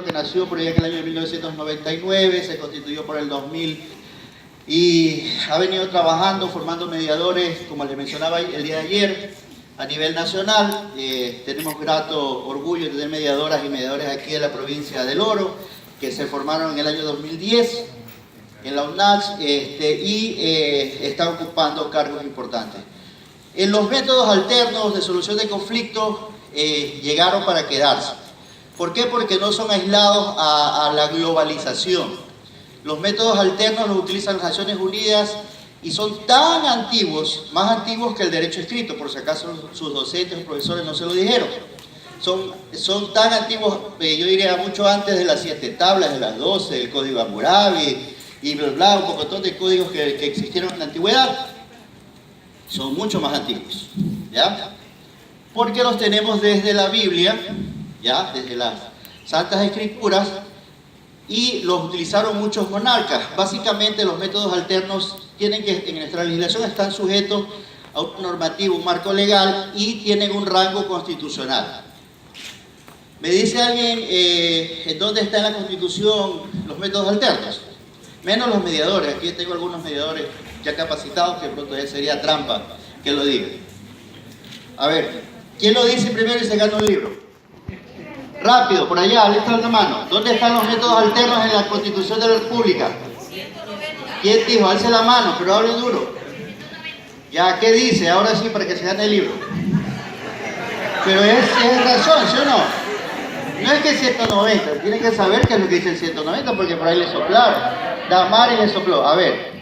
que nació por allá en el año 1999, se constituyó por el 2000 y ha venido trabajando, formando mediadores, como les mencionaba el día de ayer, a nivel nacional. Tenemos grato orgullo de tener mediadoras y mediadores aquí en la provincia del Oro, que se formaron en el año 2010 en la UNACH están ocupando cargos importantes. En los métodos alternos de solución de conflictos llegaron para quedarse. ¿Por qué? Porque no son aislados a la globalización. Los métodos alternos los utilizan las Naciones Unidas y son tan antiguos, más antiguos que el derecho escrito, por si acaso sus docentes o profesores no se lo dijeron. Son tan antiguos, yo diría mucho antes de las 7 tablas, de las 12, del Código Hammurabi y bla, bla, un montón de códigos que existieron en la antigüedad. Son mucho más antiguos, ¿ya? Porque los tenemos desde la Biblia, ¿ya? Desde las Santas Escrituras, y los utilizaron muchos monarcas. Básicamente los métodos alternos tienen que, en nuestra legislación, están sujetos a un normativo, un marco legal, y tienen un rango constitucional. ¿Me dice alguien en dónde está en la Constitución los métodos alternos? Menos los mediadores. Aquí tengo algunos mediadores ya capacitados, que pronto ya sería trampa que lo digan. A ver, ¿quién lo dice primero y se gana un libro? Rápido, por allá, alza la mano. ¿Dónde están los métodos alternos en la Constitución de la República? 190. ¿Quién dijo? Alce la mano, pero hable duro. Ya, ¿qué dice? Ahora sí, para que se gane el libro. Pero es razón, ¿sí o no? No es que 190, tienen que saber qué es lo que dice el 190, porque por ahí le soplaron. Damari le sopló. A ver.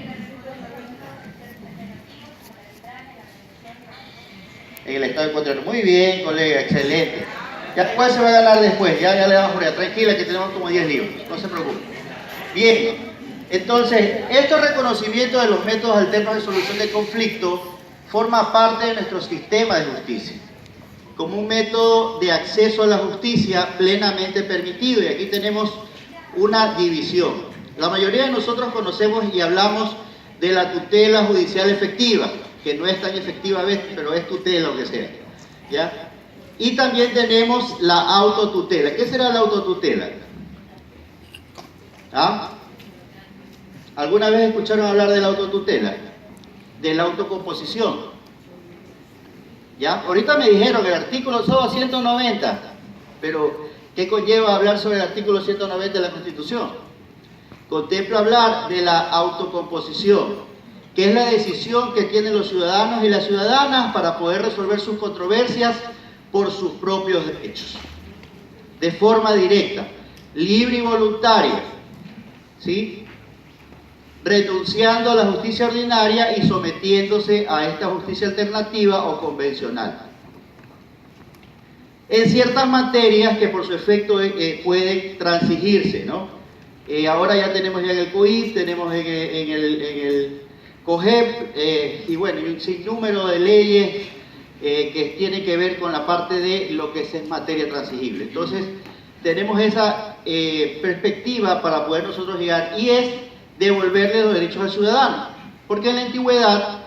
En el estado de Ecuador. Muy bien, colega, excelente. Ya cuál se va a ganar después, ya le damos por allá. Tranquila que tenemos como 10 libros, no se preocupe. Bien, entonces, estos reconocimientos de los métodos alternos de solución de conflicto forma parte de nuestro sistema de justicia, como un método de acceso a la justicia plenamente permitido. Y aquí tenemos una división. La mayoría de nosotros conocemos y hablamos de la tutela judicial efectiva, que no es tan efectiva a veces, pero es tutela o que sea, ¿ya? Y también tenemos la autotutela. ¿Qué será la autotutela? ¿Ah? ¿Alguna vez escucharon hablar de la autotutela? De la autocomposición. ¿Ya? Ahorita me dijeron que el artículo solo 190, pero ¿qué conlleva hablar sobre el artículo 190 de la Constitución? Contempla hablar de la autocomposición, que es la decisión que tienen los ciudadanos y las ciudadanas para poder resolver sus controversias por sus propios derechos, de forma directa, libre y voluntaria, ¿sí? Renunciando a la justicia ordinaria y sometiéndose a esta justicia alternativa o convencional. En ciertas materias que por su efecto pueden transigirse, ¿no? Ahora ya tenemos ya en el COIP, tenemos en el COGEP, y bueno, y un sinnúmero de leyes que tienen que ver con la parte de lo que es materia transigible. Entonces, tenemos esa perspectiva para poder nosotros llegar, y es devolverle los derechos al ciudadano, porque en la antigüedad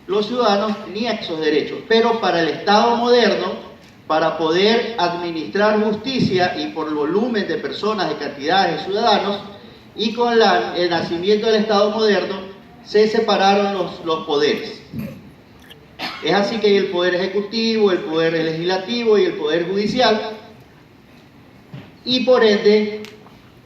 los ciudadanos tenían esos derechos, pero para el Estado moderno, para poder administrar justicia y por el volumen de personas, de cantidades de ciudadanos, y con el nacimiento del Estado moderno, se separaron los poderes. Es así que hay el poder ejecutivo, el poder legislativo y el poder judicial, y por ende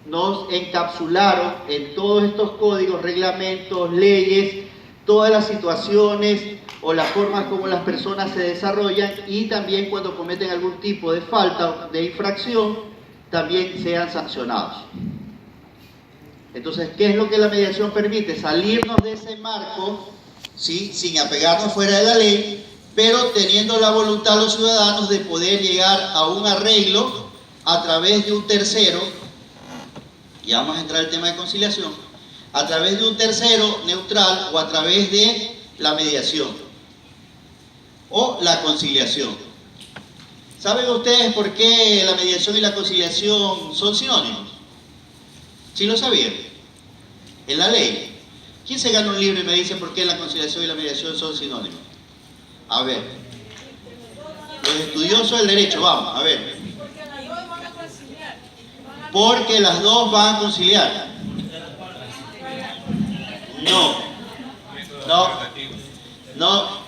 nos encapsularon en todos estos códigos, reglamentos, leyes, todas las situaciones o las formas como las personas se desarrollan, y también cuando cometen algún tipo de falta, de infracción, también sean sancionados. Entonces, ¿qué es lo que la mediación permite? Salirnos de ese marco, ¿sí? Sin apegarnos fuera de la ley, pero teniendo la voluntad los ciudadanos de poder llegar a un arreglo a través de un tercero. Ya vamos a entrar al tema de conciliación, a través de un tercero neutral o a través de la mediación o la conciliación. ¿Saben ustedes por qué la mediación y la conciliación son sinónimos? ¿Sí lo sabían? En la ley. ¿Quién se gana un libro y me dice por qué la conciliación y la mediación son sinónimos? A ver. Los estudiosos del derecho, vamos, a ver. Porque las dos van a conciliar. No. No. No.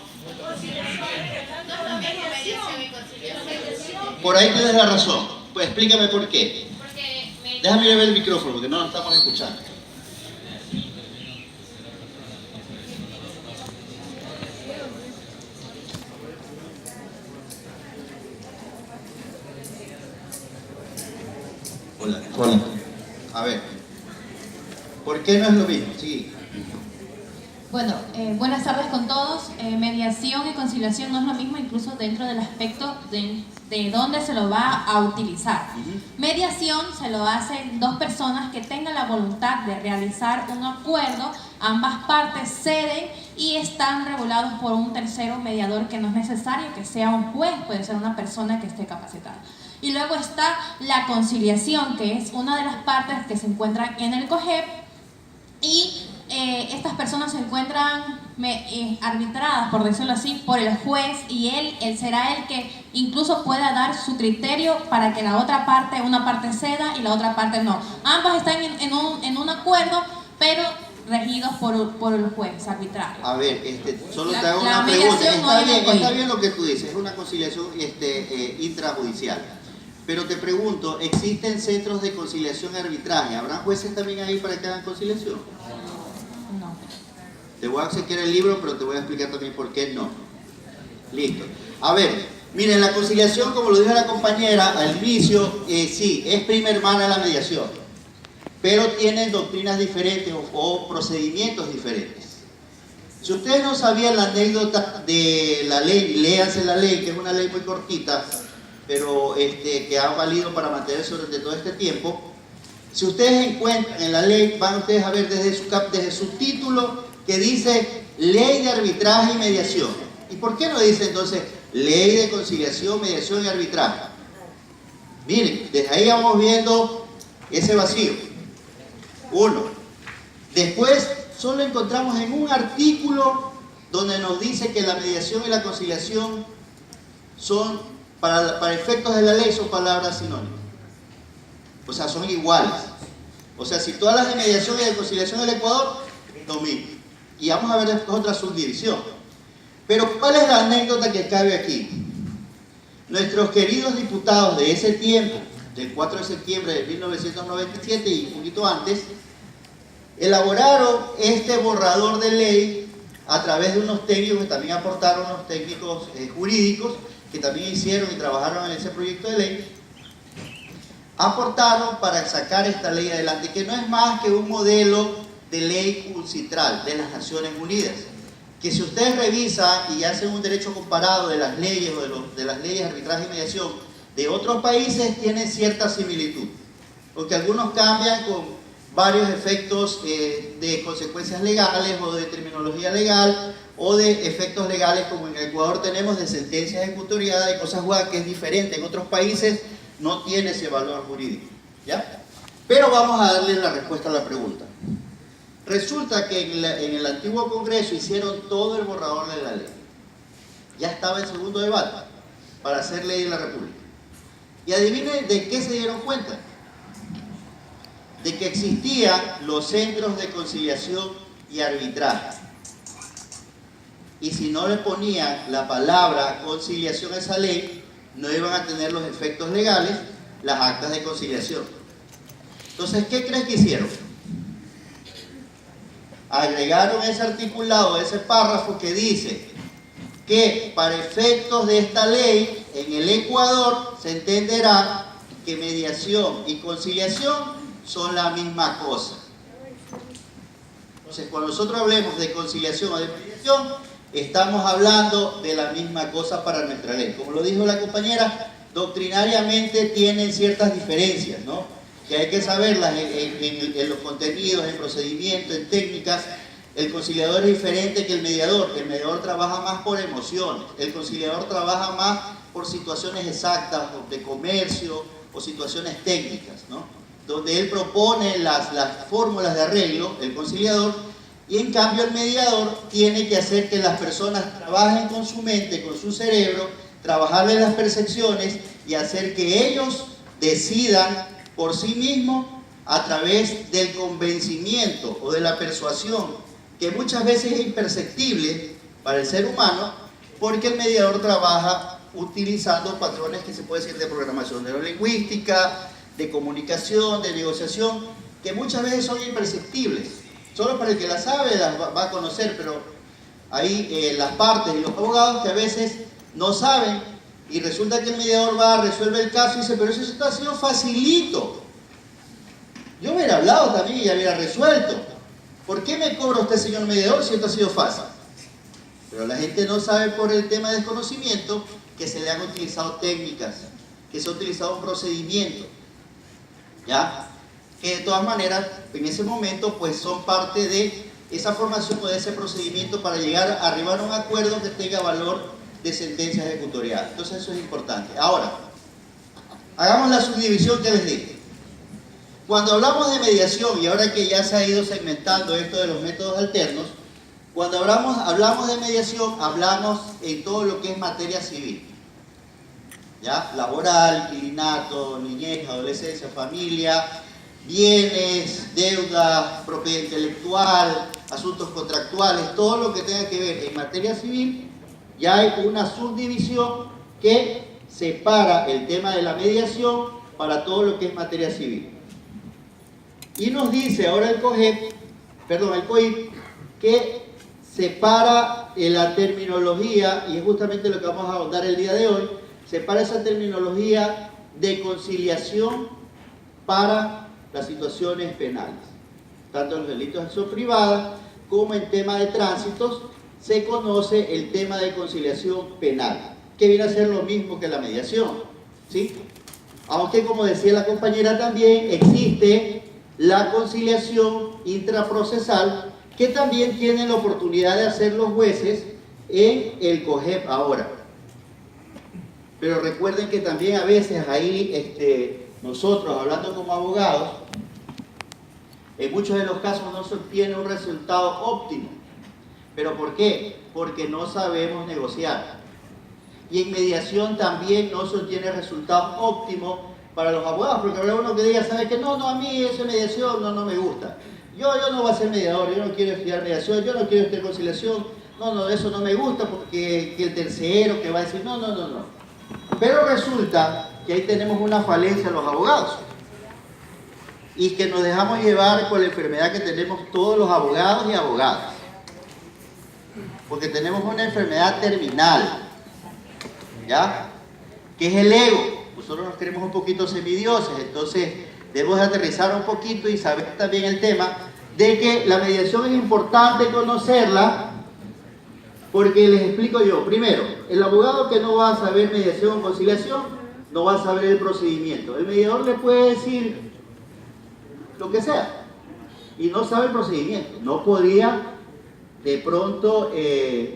Por ahí tienes la razón. Pues explícame por qué. Déjame ver el micrófono porque no lo estamos escuchando. Hola. A ver, ¿por qué no es lo mismo? Sí. Bueno, buenas tardes con todos. Mediación y conciliación no es lo mismo, incluso dentro del aspecto de dónde se lo va a utilizar. Mediación se lo hacen dos personas que tengan la voluntad de realizar un acuerdo, ambas partes ceden y están regulados por un tercero mediador, que no es necesario que sea un juez, puede ser una persona que esté capacitada. Y luego está la conciliación, que es una de las partes que se encuentran en el COGEP, y estas personas se encuentran arbitradas, por decirlo así, por el juez, y él será el que incluso pueda dar su criterio para que la otra parte, una parte ceda y la otra parte no. Ambas están en un acuerdo, pero regidos por el juez arbitrario. A ver, solo te hago una pregunta. Está bien lo que tú dices, es una conciliación intrajudicial. Pero te pregunto, ¿existen centros de conciliación y arbitraje? ¿Habrán jueces también ahí para que hagan conciliación? No. Te voy a explicar el libro, pero te voy a explicar también por qué no. Listo. A ver, miren, la conciliación, como lo dijo la compañera al inicio, sí, es prima hermana de la mediación, pero tienen doctrinas diferentes o procedimientos diferentes. Si ustedes no sabían la anécdota de la ley, léanse la ley, que es una ley muy cortita, pero que ha valido para mantenerse durante todo este tiempo. Si ustedes encuentran en la ley, van ustedes a ver desde su título que dice Ley de Arbitraje y Mediación. ¿Y por qué no dice entonces Ley de Conciliación, Mediación y Arbitraje? Miren, desde ahí vamos viendo ese vacío. Uno. Después solo encontramos en un artículo donde nos dice que la mediación y la conciliación son, para efectos de la ley, son palabras sinónimas. O sea, son iguales. O sea, si todas las de mediación y de conciliación del Ecuador, es lo mismo. Y vamos a ver otra subdivisión. Pero ¿cuál es la anécdota que cabe aquí? Nuestros queridos diputados de ese tiempo, del 4 de septiembre de 1997 y un poquito antes, elaboraron este borrador de ley a través de unos técnicos que también aportaron, unos técnicos jurídicos que también hicieron y trabajaron en ese proyecto de ley, aportaron para sacar esta ley adelante, que no es más que un modelo de ley UNCITRAL de las Naciones Unidas, que si ustedes revisan y hacen un derecho comparado de las leyes o de las leyes de arbitraje y mediación de otros países, tienen cierta similitud, porque algunos cambian con varios efectos de consecuencias legales o de terminología legal o de efectos legales, como en Ecuador tenemos de sentencia ejecutoriada y cosas guay, que es diferente. En otros países no tiene ese valor jurídico, ¿ya? Pero vamos a darle la respuesta a la pregunta. Resulta que en el antiguo Congreso hicieron todo el borrador de la ley. Ya estaba en segundo debate para hacer ley de la República. Y adivinen de qué se dieron cuenta. De que existían los centros de conciliación y arbitraje. Y si no le ponían la palabra conciliación a esa ley, no iban a tener los efectos legales las actas de conciliación. Entonces, ¿qué crees que hicieron? Agregaron ese articulado, ese párrafo que dice que para efectos de esta ley, en el Ecuador se entenderá que mediación y conciliación son la misma cosa. Entonces, cuando nosotros hablemos de conciliación o de mediación, estamos hablando de la misma cosa para nuestra ley. Como lo dijo la compañera, doctrinariamente tienen ciertas diferencias, ¿no? Que hay que saberlas en los contenidos, en procedimientos, en técnicas. El conciliador es diferente que el mediador. El mediador trabaja más por emociones. El conciliador trabaja más por situaciones exactas, de comercio o situaciones técnicas, ¿no? Donde él propone las fórmulas de arreglo, el conciliador, y en cambio el mediador tiene que hacer que las personas trabajen con su mente, con su cerebro, trabajarle las percepciones y hacer que ellos decidan por sí mismo a través del convencimiento o de la persuasión, que muchas veces es imperceptible para el ser humano, porque el mediador trabaja utilizando patrones que se puede decir de programación neurolingüística, de comunicación, de negociación, que muchas veces son imperceptibles. Solo para el que las sabe las va a conocer, pero hay las partes y los abogados que a veces no saben, y resulta que el mediador va, resuelve el caso y dice, pero eso está sido facilito. Yo hubiera hablado también y ya hubiera resuelto. ¿Por qué me cobra usted, señor mediador, si esto ha sido fácil? Pero la gente no sabe por el tema de desconocimiento que se le han utilizado técnicas, que se ha utilizado un procedimiento, ¿ya? Que de todas maneras, en ese momento, pues son parte de esa formación o de ese procedimiento para llegar a arribar a un acuerdo que tenga valor de sentencia ejecutorial. Entonces eso es importante. Ahora, hagamos la subdivisión que les dije. Cuando hablamos de mediación, y ahora que ya se ha ido segmentando esto de los métodos alternos, cuando hablamos de mediación, hablamos en todo lo que es materia civil, ¿ya? Laboral, inquilinato, niñez, adolescencia, familia, bienes, deuda, propiedad intelectual, asuntos contractuales, todo lo que tenga que ver en materia civil. Ya hay una subdivisión que separa el tema de la mediación para todo lo que es materia civil. Y nos dice ahora el COIP que separa la terminología, y es justamente lo que vamos a ahondar el día de hoy, separa esa terminología de conciliación para las situaciones penales. Tanto en los delitos de acción privada como en tema de tránsitos se conoce el tema de conciliación penal, que viene a ser lo mismo que la mediación, ¿sí? Aunque, como decía la compañera también, existe la conciliación intraprocesal, que también tienen la oportunidad de hacer los jueces en el COGEP ahora. Pero recuerden que también a veces ahí nosotros, hablando como abogados, en muchos de los casos no se obtiene un resultado óptimo. ¿Pero por qué? Porque no sabemos negociar. Y en mediación también no se obtiene resultado óptimo para los abogados, porque habrá uno que diga, ¿sabe qué? No, a mí esa mediación no me gusta. Yo no voy a ser mediador, yo no quiero estudiar mediación, yo no quiero estudiar conciliación, eso no me gusta porque que el tercero que va a decir, no. Pero resulta que ahí tenemos una falencia los abogados y que nos dejamos llevar por la enfermedad que tenemos todos los abogados y abogadas, porque tenemos una enfermedad terminal, ¿ya? Que es el ego. Nosotros nos creemos un poquito semidioses, entonces debemos aterrizar un poquito y saber también el tema de que la mediación es importante conocerla, porque les explico yo. Primero, el abogado que no va a saber mediación o conciliación no va a saber el procedimiento. El mediador le puede decir lo que sea y no sabe el procedimiento. No podría de pronto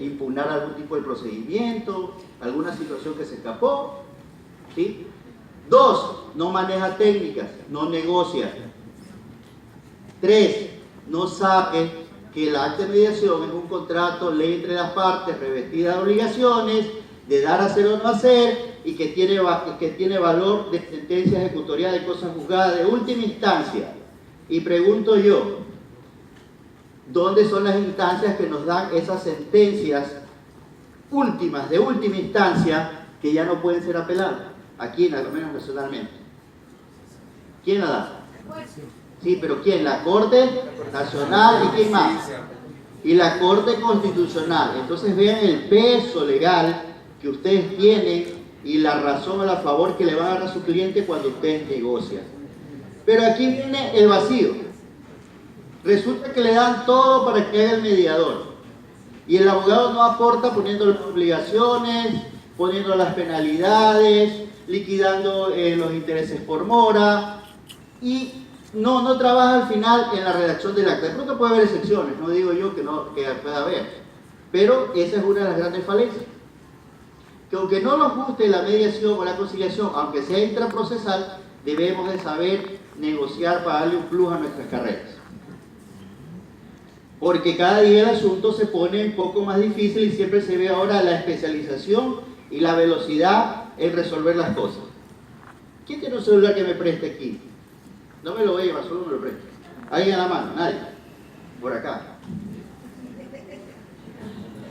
impugnar algún tipo de procedimiento, alguna situación que se escapó, ¿sí? 2, no maneja técnicas, no negocia. 3, no sabe que el acta de mediación es un contrato, ley entre las partes, revestida de obligaciones, de dar, hacer o no hacer, y que tiene valor de sentencia ejecutorial de cosas juzgadas de última instancia. Y pregunto yo, ¿dónde son las instancias que nos dan esas sentencias últimas, de última instancia, que ya no pueden ser apeladas? Aquí, al menos nacionalmente. ¿Quién la da? Sí, pero ¿quién? La Corte Nacional y ¿quién más? Y la Corte Constitucional. Entonces vean el peso legal que ustedes tienen y la razón a la favor que le van a dar a su cliente cuando ustedes negocian. Pero aquí viene el vacío. Resulta que le dan todo para que haga el mediador. Y el abogado no aporta poniendo las obligaciones, poniendo las penalidades, liquidando los intereses por mora, y no trabaja al final en la redacción del acta. De pronto puede haber excepciones, no digo yo que pueda haber, pero esa es una de las grandes falencias. Que aunque no nos guste la mediación o la conciliación, aunque sea intraprocesal, debemos de saber negociar para darle un plus a nuestras carreras. Porque cada día el asunto se pone un poco más difícil y siempre se ve ahora la especialización y la velocidad en resolver las cosas. ¿Quién tiene un celular que me preste aquí? No me lo voy a llevar, solo me lo presto. ¿Alguien a la mano? Nadie. Por acá.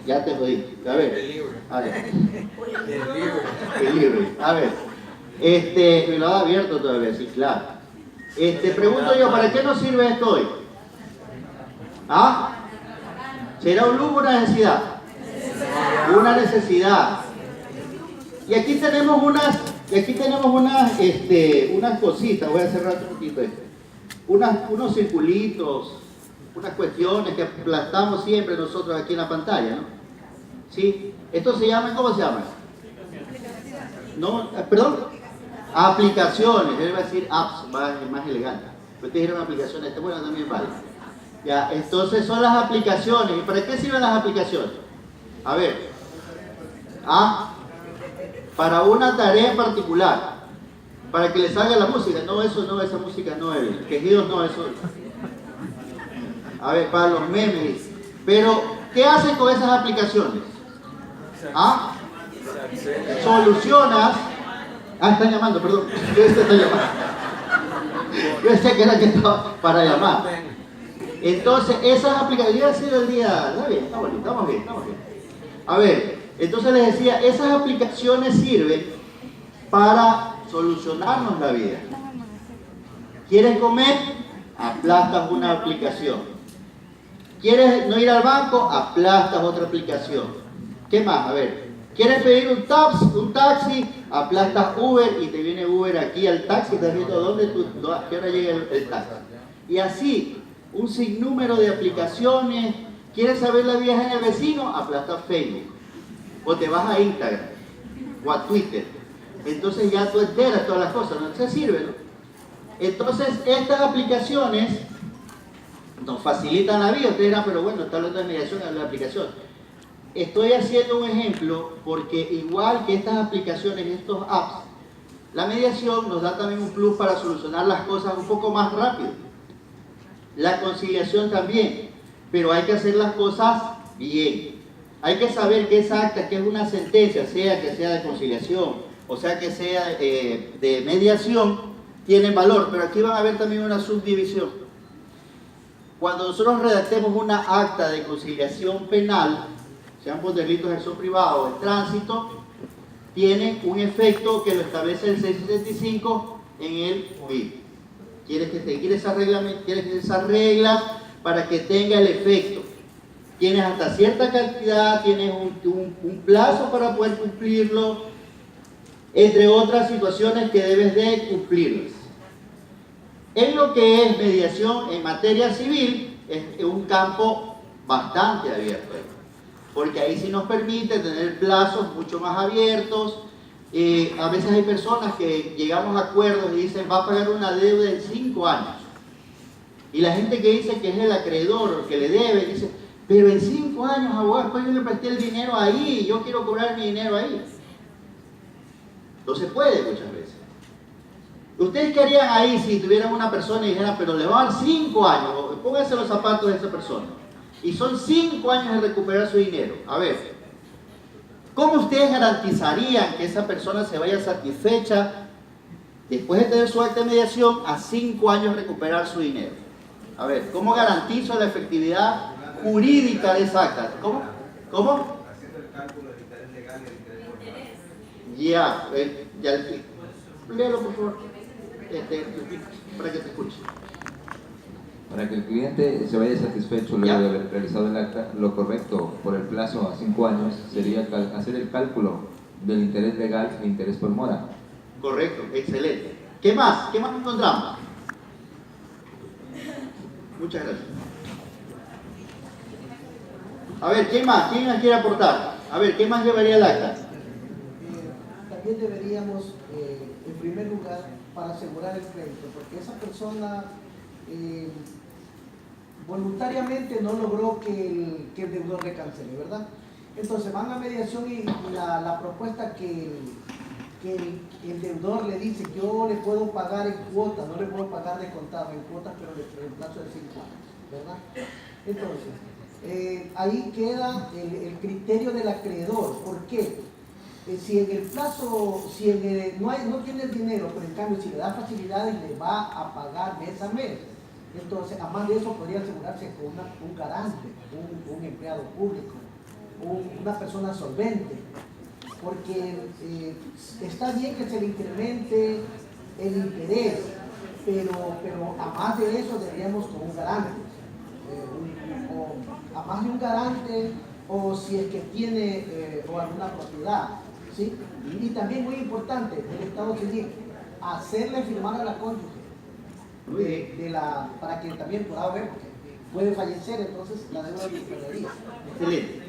Ya te jodí. A ver. El libro. A ver. El libro. El libro. A ver. Me lo ha abierto todavía, sí, claro. Pregunto yo, ¿para qué nos sirve esto hoy? ¿Ah? ¿Será un lujo o una necesidad? Una necesidad. Y aquí tenemos unas cositas, voy a cerrar un poquito esto. Unos circulitos, unas cuestiones que aplastamos siempre nosotros aquí en la pantalla, ¿no? ¿Sí? Esto se llama, ¿cómo se llama? No, perdón, aplicaciones, yo iba a decir apps, más elegante. Ustedes dijeron aplicaciones, bueno, también vale. Ya, entonces son las aplicaciones. ¿Y para qué sirven las aplicaciones? A ver. Para una tarea en particular. Para que le salga la música. No, eso no, esa música no es. Quejidos no, eso. A ver, para los memes. Pero, ¿qué hacen con esas aplicaciones? Solucionas. Están llamando, perdón. Está llamando. Yo decía que era que estaba para llamar. Entonces, esas aplicaciones, iba a decir el día, está bien, está bonito, estamos bien. A ver, entonces les decía, esas aplicaciones sirven para solucionarnos la vida. ¿Quieres comer? Aplastas una aplicación. ¿Quieres no ir al banco? Aplastas otra aplicación. ¿Qué más? A ver, ¿quieres pedir un taxi? Aplastas Uber y te viene Uber aquí al taxi, estás viendo a qué hora llega el taxi. Y así, un sinnúmero de aplicaciones. ¿Quieres saber la vida en el vecino? Aplastas Facebook. O te vas a Instagram o a Twitter. Entonces ya tú enteras todas las cosas, ¿no? Se sirve, ¿no? Entonces estas aplicaciones nos facilitan la vida. Ustedes dirán, pero bueno, está hablando de mediación en la aplicación. Estoy haciendo un ejemplo porque igual que estas aplicaciones, estos apps, la mediación nos da también un plus para solucionar las cosas un poco más rápido. La conciliación también, pero hay que hacer las cosas bien. Hay que saber qué es acta, qué es una sentencia, sea que sea de conciliación, o sea que sea de mediación, tienen valor, pero aquí van a ver también una subdivisión. Cuando nosotros redactemos una acta de conciliación penal, sean por delitos de acción privada o de tránsito, tiene un efecto que lo establece el 675 en el BID. Quieres que seguir esas reglas para que tenga el efecto. Tienes hasta cierta cantidad, tienes un plazo para poder cumplirlo, entre otras situaciones que debes de cumplirlas. En lo que es mediación en materia civil, es un campo bastante abierto, porque ahí sí nos permite tener plazos mucho más abiertos. A veces hay personas que llegamos a acuerdos y dicen va a pagar una deuda en 5 años. Y la gente que dice que es el acreedor o que le debe, dice, pero en 5 años, abogado, después yo le presté el dinero ahí, yo quiero cobrar mi dinero ahí. No se puede muchas veces. ¿Ustedes qué harían ahí si tuvieran una persona y dijeran, pero le va a dar 5 años? Pónganse los zapatos de esa persona. Y son 5 años de recuperar su dinero. A ver, ¿cómo ustedes garantizarían que esa persona se vaya satisfecha después de tener su acta de mediación a 5 años recuperar su dinero? A ver, ¿cómo garantizo la efectividad jurídica de esa acta? ¿Cómo? Haciendo el cálculo del interés legal y el interés formal. Léelo por favor, para que te escuche. Para que el cliente se vaya satisfecho luego de haber realizado el acta, lo correcto por el plazo a 5 años sería hacer el cálculo del interés legal e interés por mora. Correcto, excelente. ¿Qué más? ¿Qué más encontramos? Muchas gracias. A ver, ¿quién más? ¿Quién más quiere aportar? A ver, ¿qué más llevaría el acta? También deberíamos, en primer lugar, para asegurar el crédito, porque esa persona voluntariamente no logró que el deudor le cancele, ¿verdad? Entonces van a mediación y la propuesta que el deudor le dice, yo le puedo pagar en cuotas, no le puedo pagar de contado en cuotas, pero en plazo de 5 años, ¿verdad? Entonces, ahí queda el criterio del acreedor. ¿Por qué? si en el plazo, si no tiene el dinero, pero en cambio si le da facilidades le va a pagar mes a mes. Entonces, además de eso, podría asegurarse con un garante, un empleado público, una persona solvente, porque está bien que se le incremente el interés, pero además de eso deberíamos con un garante, o además de un garante, o si es que tiene o alguna propiedad, ¿sí? Y también muy importante del Estado civil, hacerle firmar a la cónyuge para que también pueda ver, porque puede fallecer, entonces la deuda se perdería. Excelente.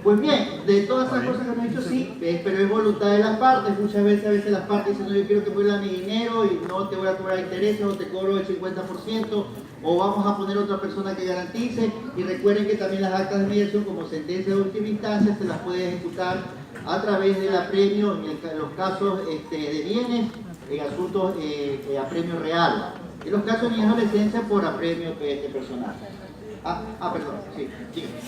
Pues bien, de todas esas cosas que me he dicho, sí, pero es voluntad de las partes. Muchas veces las partes dicen, no, yo quiero que vuelva mi dinero y no te voy a cobrar intereses o te cobro el 50%, o vamos a poner otra persona que garantice. Y recuerden que también las actas de mediación como sentencia de última instancia se las puede ejecutar a través del apremio en los casos de bienes, en asuntos apremio real. En los casos de niñez y adolescencia por apremio personal. Perdón, sí, dígame.